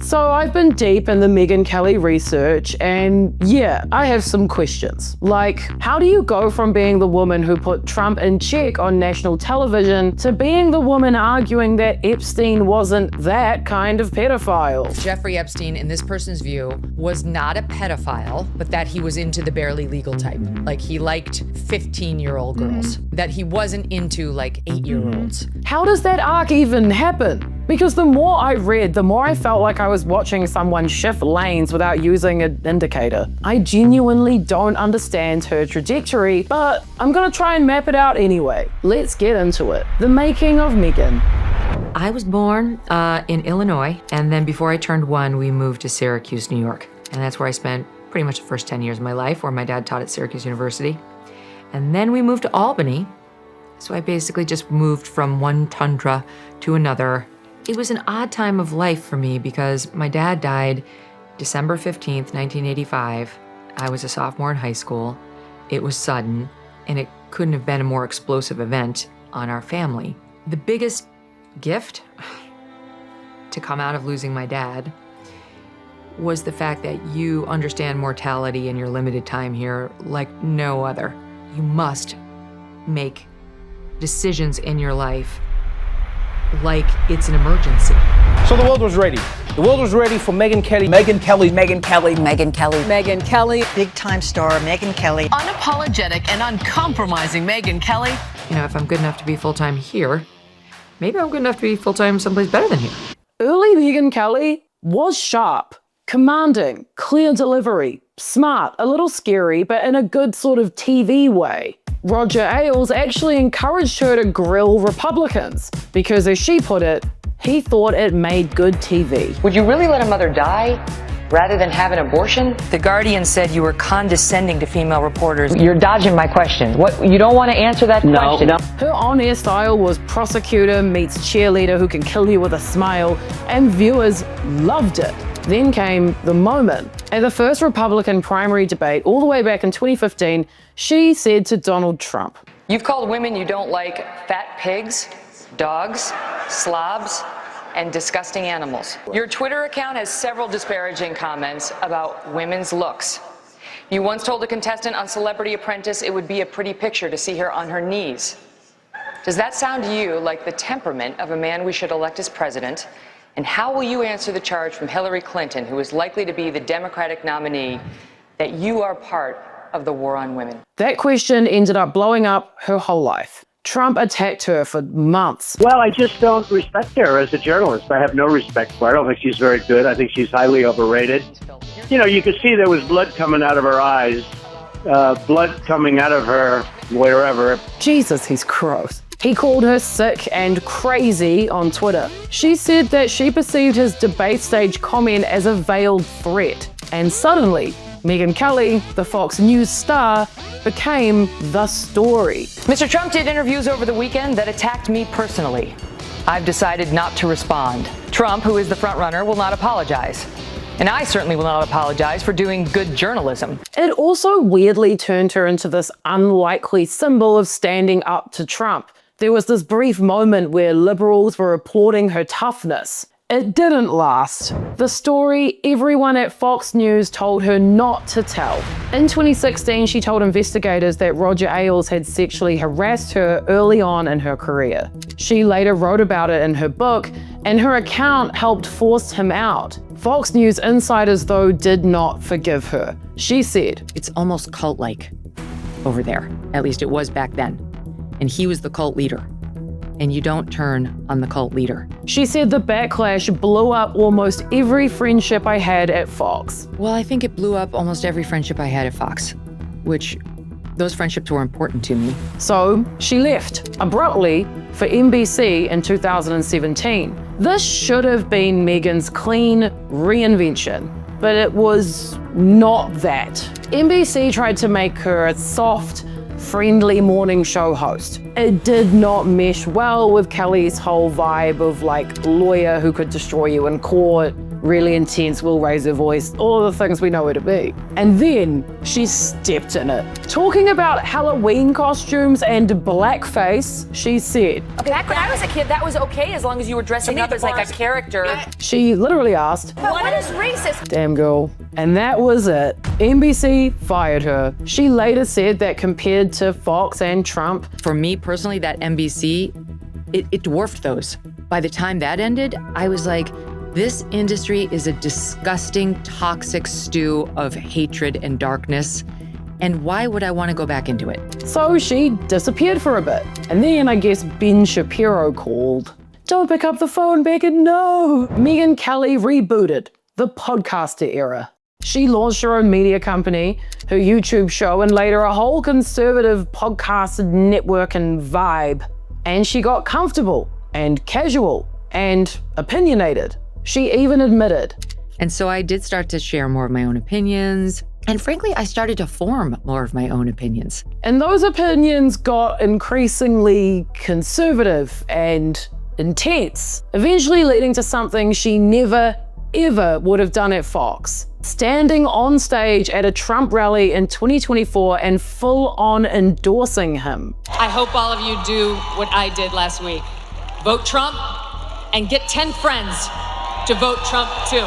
So I've been deep in the Megyn Kelly research, and yeah, I have some questions. Like, how do you go from being the woman who put Trump in check on national television to being the woman arguing that Epstein wasn't that kind of pedophile? Jeffrey Epstein, in this person's view, was not a pedophile, but that he was into the barely legal type. Like, he liked 15-year-old girls. That he wasn't into, like, 8-year-olds. How does that arc even happen? Because the more I read, the more I felt like I was watching someone shift lanes without using an indicator. I genuinely don't understand her trajectory, but I'm gonna try and map it out anyway. Let's get into it. The making of Megyn. I was born in Illinois, and then before I turned 1, we moved to Syracuse, New York. And that's where I spent pretty much the first 10 years of my life, where my dad taught at Syracuse University. And then we moved to Albany. So I basically just moved from one tundra to another. It was an odd time of life for me because my dad died December 15th, 1985. I was a sophomore in high school. It was sudden, and it couldn't have been a more explosive event on our family. The biggest gift to come out of losing my dad was the fact that you understand mortality in your limited time here like no other. You must make decisions in your life like it's an emergency. So the world was ready. The world was ready for Megyn Kelly. Megyn Kelly. Megyn Kelly. Megyn Kelly. Megyn Kelly. Big time star, Megyn Kelly. Unapologetic and uncompromising Megyn Kelly. You know, if I'm good enough to be full-time here, maybe I'm good enough to be full-time someplace better than here. Early Megyn Kelly was sharp, commanding, clear delivery, smart, a little scary, but in a good sort of TV way. Roger Ailes actually encouraged her to grill Republicans because, as she put it, he thought it made good TV. Would you really let a mother die rather than have an abortion? The Guardian said you were condescending to female reporters. You're dodging my question. What, you don't want to answer that question? No. Her on-air style was prosecutor meets cheerleader who can kill you with a smile, and viewers loved it. Then came the moment. At the first Republican primary debate, all the way back in 2015, she said to Donald Trump, "You've called women you don't like fat pigs, dogs, slobs, and disgusting animals. Your Twitter account has several disparaging comments about women's looks. You once told a contestant on Celebrity Apprentice it would be a pretty picture to see her on her knees. Does that sound to you like the temperament of a man we should elect as president? And how will you answer the charge from Hillary Clinton, who is likely to be the Democratic nominee, that you are part of the war on women?" That question ended up blowing up her whole life. Trump attacked her for months. Well, I just don't respect her as a journalist. I have no respect for her. I don't think she's very good. I think she's highly overrated. You know, you could see there was blood coming out of her eyes, blood coming out of her wherever. Jesus, he's gross. He called her sick and crazy on Twitter. She said that she perceived his debate stage comment as a veiled threat. And suddenly, Megyn Kelly, the Fox News star, became the story. Mr. Trump did interviews over the weekend that attacked me personally. I've decided not to respond. Trump, who is the frontrunner, will not apologize. And I certainly will not apologize for doing good journalism. It also weirdly turned her into this unlikely symbol of standing up to Trump. There was this brief moment where liberals were applauding her toughness. It didn't last. The story everyone at Fox News told her not to tell. In 2016, she told investigators that Roger Ailes had sexually harassed her early on in her career. She later wrote about it in her book, and her account helped force him out. Fox News insiders, though, did not forgive her. She said, It's almost cult-like over there. At least it was back then. And he was the cult leader. And you don't turn on the cult leader. She said the backlash blew up almost every friendship I had at Fox. Well, I think it blew up almost every friendship I had at Fox, which those friendships were important to me. So she left abruptly for NBC in 2017. This should have been Megyn's clean reinvention, but it was not that. NBC tried to make her a soft, friendly morning show host. It did not mesh well with Kelly's whole vibe of like lawyer who could destroy you in court. really intense, will raise her voice, all of the things we know her to be. And then she stepped in it. Talking about Halloween costumes and blackface, she said, Back when I was a kid, that was okay as long as you were dressing up as like a character. she literally asked, What is racist? damn girl. And that was it. NBC fired her. She later said that compared to Fox and Trump, For me personally, that NBC, it dwarfed those. By the time that ended, I was like, this industry is a disgusting, toxic stew of hatred and darkness. And why would I want to go back into it? so she disappeared for a bit. And then I guess Ben Shapiro called. Don't pick up the phone, Megyn, no. Megyn Kelly rebooted the podcaster era. She launched her own media company, her YouTube show, and later a whole conservative podcast network and vibe. And she got comfortable and casual and opinionated. She even admitted. And so I did start to share more of my own opinions. And frankly, I started to form more of my own opinions. And those opinions got increasingly conservative and intense, eventually leading to something she never, ever would have done at Fox. Standing on stage at a Trump rally in 2024 and full-on endorsing him. I hope all of you do what I did last week. Vote Trump and get 10 friends to vote Trump too.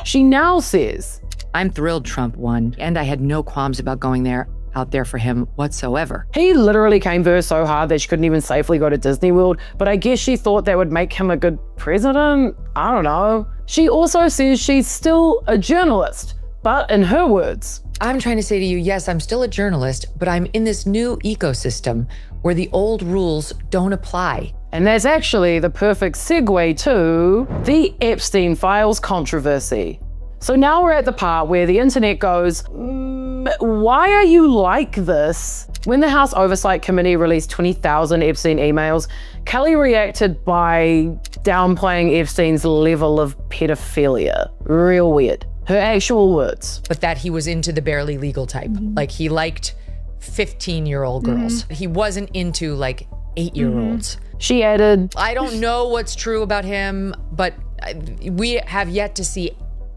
She now says, I'm thrilled Trump won, and I had no qualms about going out there for him whatsoever. he literally came for her so hard that she couldn't even safely go to Disney World, but I guess she thought that would make him a good president? I don't know. She also says she's still a journalist, but in her words, I'm trying to say to you, yes, I'm still a journalist, but I'm in this new ecosystem where the old rules don't apply. and that's actually the perfect segue to the Epstein files controversy. So now we're at the part where the internet goes, why are you like this? When the House Oversight Committee released 20,000 Epstein emails, Kelly reacted by downplaying Epstein's level of pedophilia. Real weird. Her actual words. But that he was into the barely legal type. Like he liked 15-year-old girls. He wasn't into like 8-year-olds. She added, I don't know what's true about him, but we have yet to see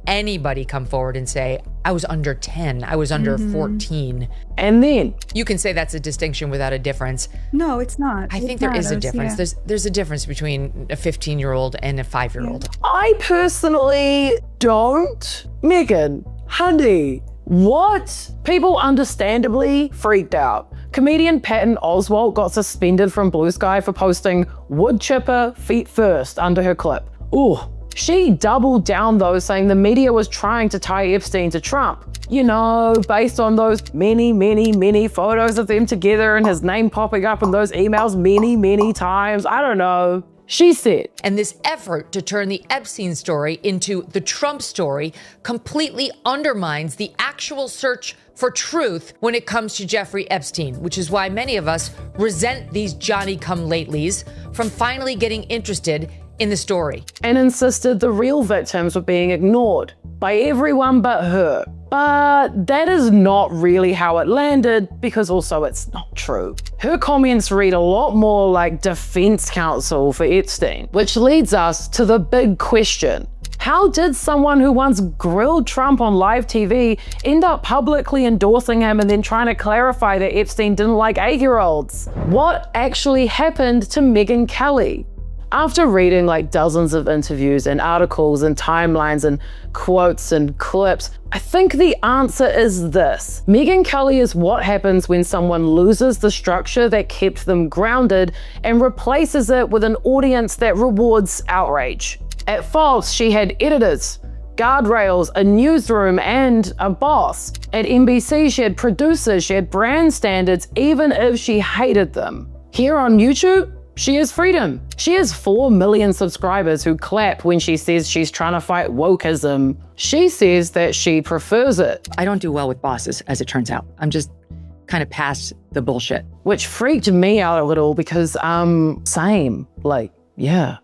anybody come forward and say, I was under 10, I was under 14. and then, You can say that's a distinction without a difference. No, it's not. I think It there is a matters, difference. yeah. There's a difference between a 15-year-old and a 5-year-old. I personally don't. Megyn, honey, what? People understandably freaked out. Comedian Patton Oswalt got suspended from Blue Sky for posting wood chipper feet first under her clip. Ooh. She doubled down though, saying the media was trying to tie Epstein to Trump. You know, based on those many photos of them together and his name popping up in those emails many times. I don't know. She said, And this effort to turn the Epstein story into the Trump story completely undermines the actual search for truth when it comes to Jeffrey Epstein, which is why many of us resent these Johnny-come-latelys from finally getting interested in the story. and insisted the real victims were being ignored by everyone but her. But that is not really how it landed, because also it's not true. Her comments read a lot more like defense counsel for Epstein, which leads us to the big question. How did someone who once grilled Trump on live TV end up publicly endorsing him and then trying to clarify that Epstein didn't like 8-year-olds? What actually happened to Megyn Kelly? After reading like dozens of interviews and articles and timelines and quotes and clips, I think the answer is this. Megyn Kelly is what happens when someone loses the structure that kept them grounded and replaces it with an audience that rewards outrage. At Fox, she had editors, guardrails, a newsroom, and a boss. At NBC, she had producers, she had brand standards, even if she hated them. Here on YouTube, she has freedom. She has 4 million subscribers who clap when she says she's trying to fight wokeism. She says that she prefers it, I don't do well with bosses, as it turns out. I'm just kind of past the bullshit. which freaked me out a little because, same. Like, yeah.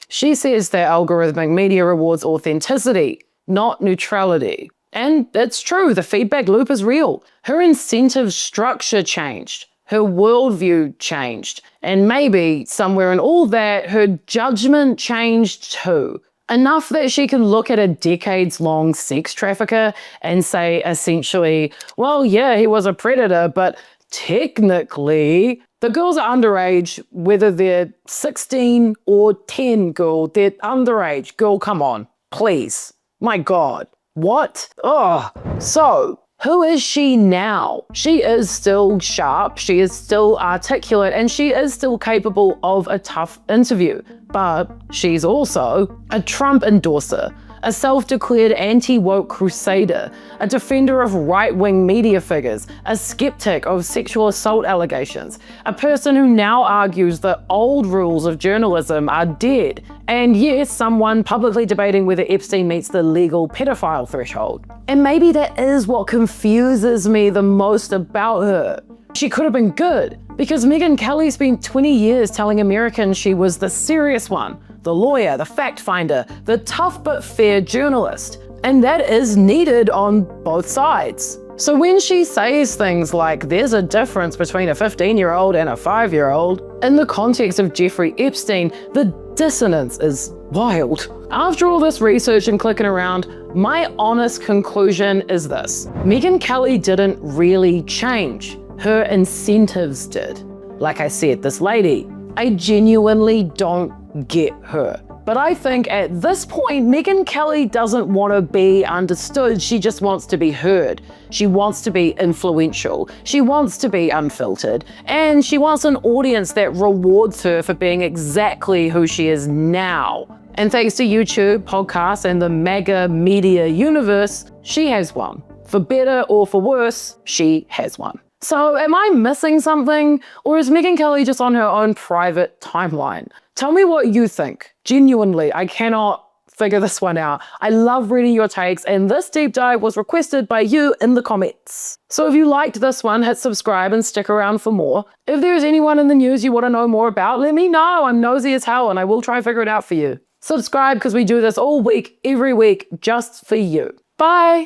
She says that algorithmic media rewards authenticity, not neutrality. And it's true, the feedback loop is real. Her incentive structure changed. Her worldview changed. And maybe somewhere in all that, her judgment changed too. Enough that she can look at a decades-long sex trafficker and say essentially, well, yeah, he was a predator, but technically, the girls are underage, whether they're 16 or 10, girl. They're underage. Girl, come on. Please. My God. What? Ugh. So, who is she now? She is still sharp, she is still articulate, and she is still capable of a tough interview. But she's also a Trump endorser, a self-declared anti-woke crusader, a defender of right-wing media figures, a skeptic of sexual assault allegations, a person who now argues that old rules of journalism are dead, and yes, someone publicly debating whether Epstein meets the legal pedophile threshold. And maybe that is what confuses me the most about her. She could have been good, because Megyn Kelly spent 20 years telling Americans she was the serious one, the lawyer, the fact finder, the tough but fair journalist. And that is needed on both sides. So when she says things like there's a difference between a 15-year-old and a 5-year-old, in the context of Jeffrey Epstein, the dissonance is wild. After all this research and clicking around, my honest conclusion is this: Megyn Kelly didn't really change. Her incentives did. Like I said, this lady, I genuinely don't get her. But I think at this point, Megyn Kelly doesn't want to be understood. She just wants to be heard. She wants to be influential. She wants to be unfiltered. And she wants an audience that rewards her for being exactly who she is now. And thanks to YouTube, podcasts, and the mega media universe, she has one. For better or for worse, she has one. So am I missing something? Or is Megyn Kelly just on her own private timeline? Tell me what you think. Genuinely, I cannot figure this one out. I love reading your takes, and this deep dive was requested by you in the comments. So if you liked this one, hit subscribe and stick around for more. If there's anyone in the news you want to know more about, let me know. I'm nosy as hell, and I will try and figure it out for you. Subscribe because we do this all week, every week, just for you. Bye!